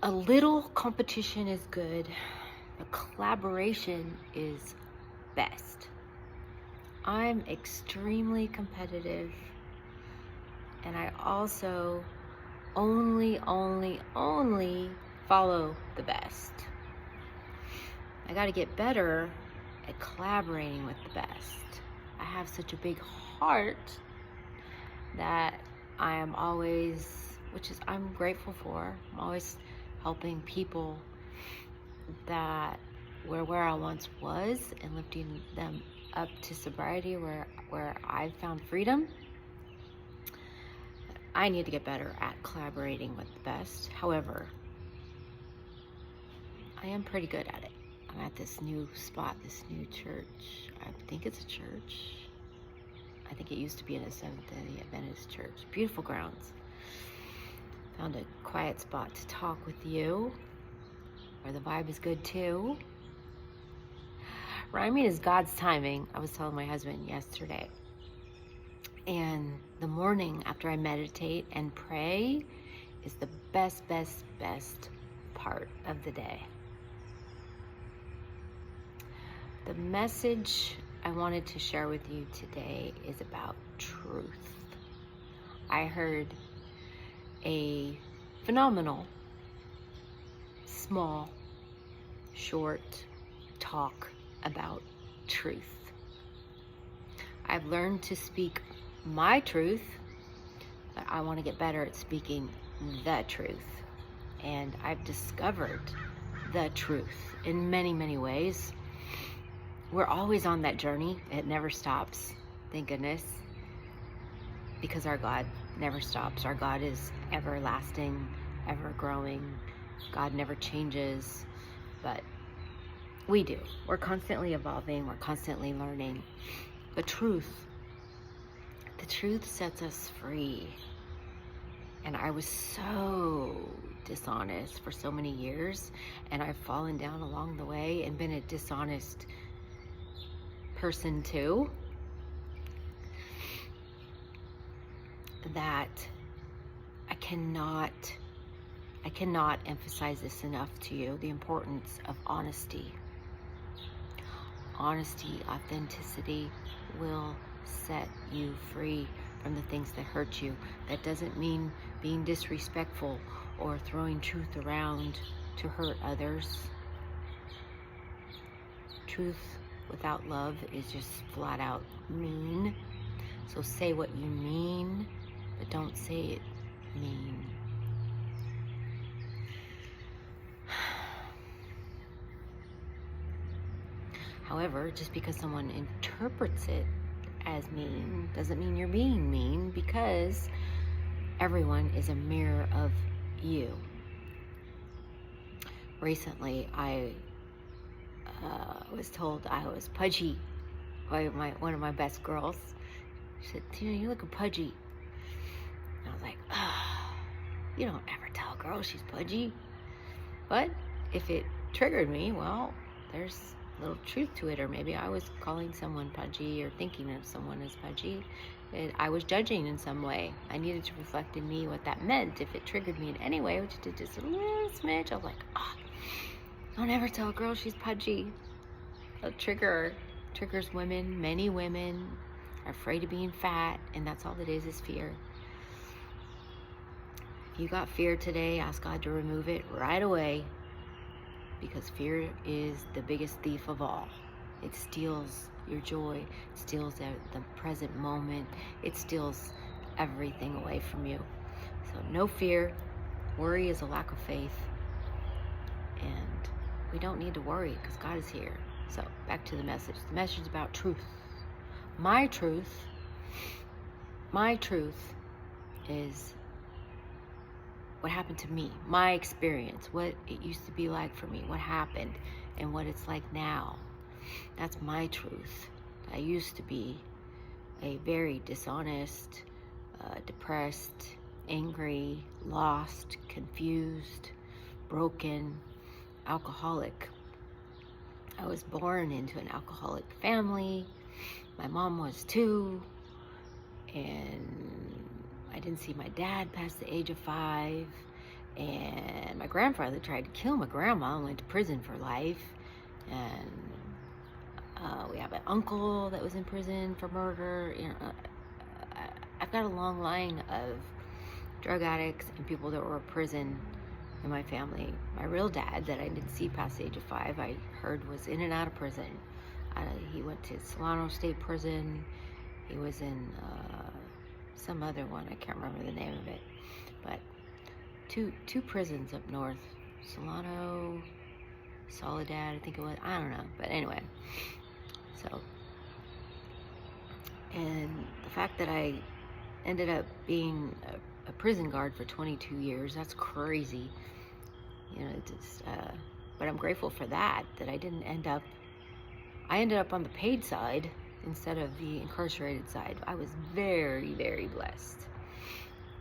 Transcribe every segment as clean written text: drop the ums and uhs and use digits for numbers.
A little competition is good, but collaboration is best. I'm extremely competitive, and I also only follow the best. I got to get better at collaborating with the best. I have such a big heart that I am always, I'm grateful for. I'm always helping people that were where I once was and lifting them up to sobriety where I found freedom. I need to get better at collaborating with the best. However, I am pretty good at it. I'm at this new spot, this new church. I think it's a church. I think it used to be in a Seventh-day Adventist church. Beautiful grounds. Found a quiet spot to talk with you, where the vibe is good too. Rhyming is God's timing. I was telling my husband yesterday. And the morning after I meditate and pray is the best part of the day. The message I wanted to share with you today is about truth. I heard a phenomenal, small, short talk about truth. I've learned to speak my truth, but I want to get better at speaking the truth. And I've discovered the truth in many ways. We're always on that journey. It never stops, thank goodness, because our God never stops. Our God is everlasting, ever growing. God never changes, but we do. We're constantly evolving. We're constantly learning. The truth sets us free. And I was so dishonest for so many years, and I've fallen down along the way and been a dishonest person too, that I cannot emphasize this enough to you, the importance of honesty. Honesty, authenticity will set you free from the things that hurt you. That doesn't mean being disrespectful or throwing truth around to hurt others. Truth without love is just flat out mean. So say what you mean, but don't say it mean. However, just because someone interprets it as mean doesn't mean you're being mean, because everyone is a mirror of you. Recently, I was told I was pudgy by one of my best girls. She said, "Tina, you look pudgy." And I was like, you don't ever tell a girl she's pudgy. But if it triggered me, well, there's a little truth to it. Or maybe I was calling someone pudgy or thinking of someone as pudgy. I was judging in some way. I needed to reflect in me what that meant. If it triggered me in any way, which it did just a little smidge, I was like, don't ever tell a girl she's pudgy. A triggers women. Many women are afraid of being fat, and that's all it is fear. If you got fear today, ask God to remove it right away, because fear is the biggest thief of all. It steals your joy, it steals the present moment, it steals everything away from you. So no fear. Worry is a lack of faith, and we don't need to worry because God is here. So back to the message. The message is about truth. My truth is what happened to me, my experience, what it used to be like for me, what happened, and what it's like now. That's my truth. I used to be a very dishonest, depressed, angry, lost, confused, broken, alcoholic. I was born into an alcoholic family. My mom was too. And I didn't see my dad past the age of 5. And my grandfather tried to kill my grandma and went to prison for life. And we have an uncle that was in prison for murder. I've got a long line of drug addicts and people that were in prison in my family. My real dad, that I didn't see past the age of 5, I heard was in and out of prison. He went to Solano State Prison. He was in some other one. I can't remember the name of it. But two prisons up north. Solano, Soledad, I think it was. I don't know. But anyway. So, and the fact that I ended up being a prison guard for 22 years, that's crazy. But I'm grateful for that I didn't end up, I ended up on the paid side instead of the incarcerated side. I was very, very blessed.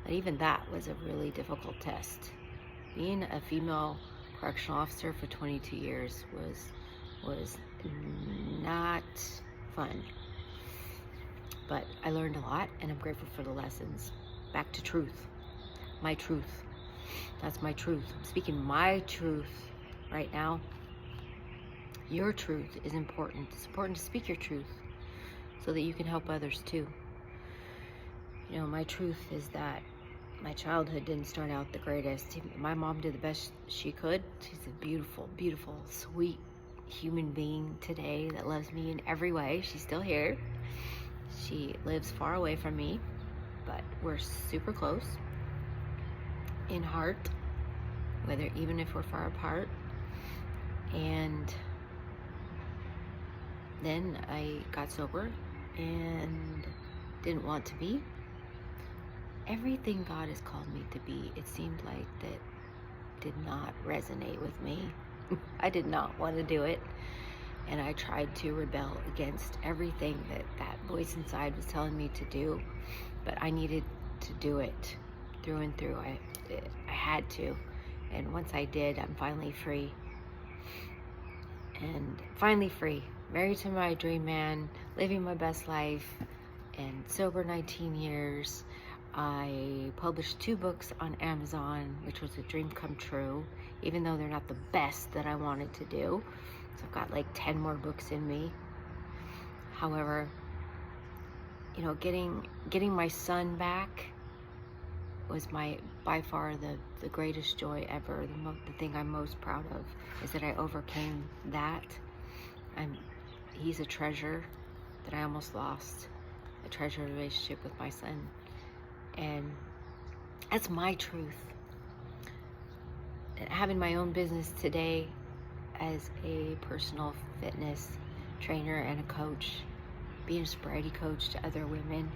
But even that was a really difficult test. Being a female correctional officer for 22 years was not fun. But I learned a lot, and I'm grateful for the lessons. Back to truth. My truth. That's my truth. I'm speaking my truth right now. Your truth is important. It's important to speak your truth so that you can help others too. My truth is that my childhood didn't start out the greatest. My mom did the best she could. She's a beautiful, beautiful, sweet human being today that loves me in every way. She's still here. She lives far away from me, but we're super close in heart, even if we're far apart. And then I got sober and didn't want to be. Everything God has called me to be, it seemed like that did not resonate with me. I did not want to do it. And I tried to rebel against everything that voice inside was telling me to do. But I needed to do it through and through. I had to. And once I did, I'm finally free. And finally free. Married to my dream man, living my best life, and sober 19 years. I published 2 books on Amazon, which was a dream come true, even though they're not the best that I wanted to do. So I've got like 10 more books in me. However, getting my son back was by far the greatest joy ever. The thing I'm most proud of is that I overcame that. He's a treasure that I almost lost, a treasured relationship with my son. And that's my truth. Having my own business today as a personal fitness trainer and a coach, being a sobriety coach to other women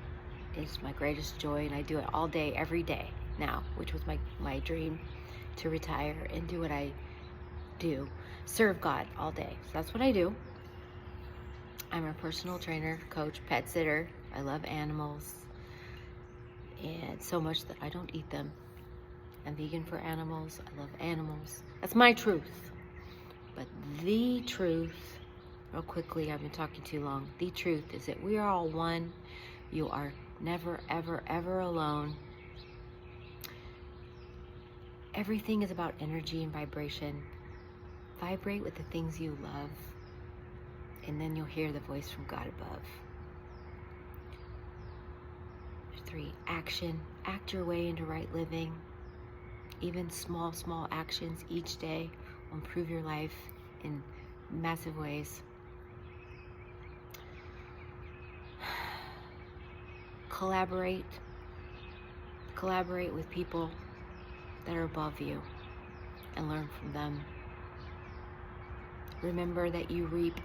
is my greatest joy, and I do it all day, every day now, which was my dream, to retire and do what I do, serve God all day. So that's what I do. I'm a personal trainer, coach, pet sitter. I love animals, and so much that I don't eat them. I'm vegan for animals. I love animals. That's my truth. But the truth, real quickly, I've been talking too long. The truth is that we are all one. You are never, ever, ever alone. Everything is about energy and vibration. Vibrate with the things you love, and then you'll hear the voice from God above. 3, action. Act your way into right living. Even small, small actions each day will improve your life in massive ways. Collaborate with people that are above you and learn from them. Remember that you reap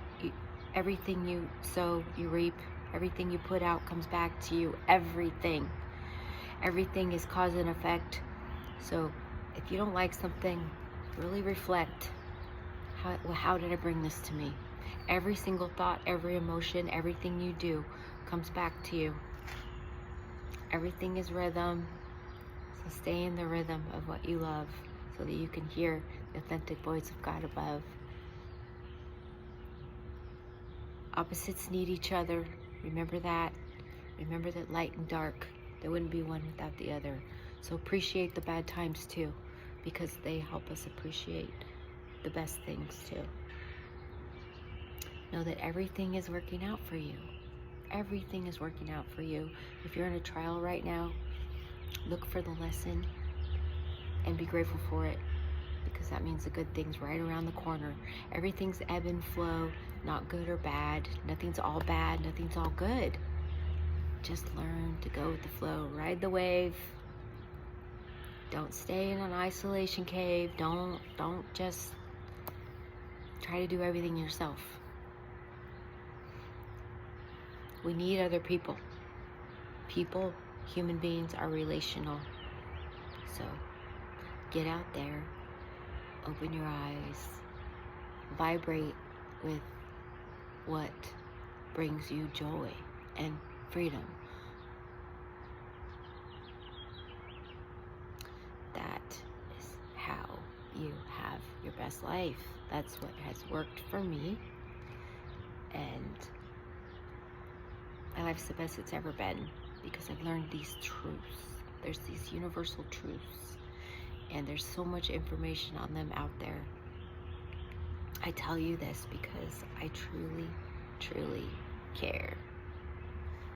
everything you sow, you reap. Everything you put out comes back to you. Everything is cause and effect. So if you don't like something, really reflect. How did I bring this to me? Every single thought, every emotion, everything you do comes back to you. Everything is rhythm. So stay in the rhythm of what you love so that you can hear the authentic voice of God above. Opposites need each other. Remember that. Remember that light and dark, there wouldn't be one without the other. So appreciate the bad times too, because they help us appreciate the best things too. Know that everything is working out for you. Everything is working out for you. If you're in a trial right now, look for the lesson and be grateful for it, because that means the good thing's right around the corner. Everything's ebb and flow, not good or bad. Nothing's all bad, nothing's all good. Just learn to go with the flow, ride the wave. Don't stay in an isolation cave. Don't just try to do everything yourself. We need other people. People, human beings are relational. So get out there, open your eyes, vibrate with what brings you joy and freedom. That is how you have your best life. That's what has worked for me, and my life's the best it's ever been because I've learned these truths. There's these universal truths, and there's so much information on them out there. I tell you this because I truly, truly care.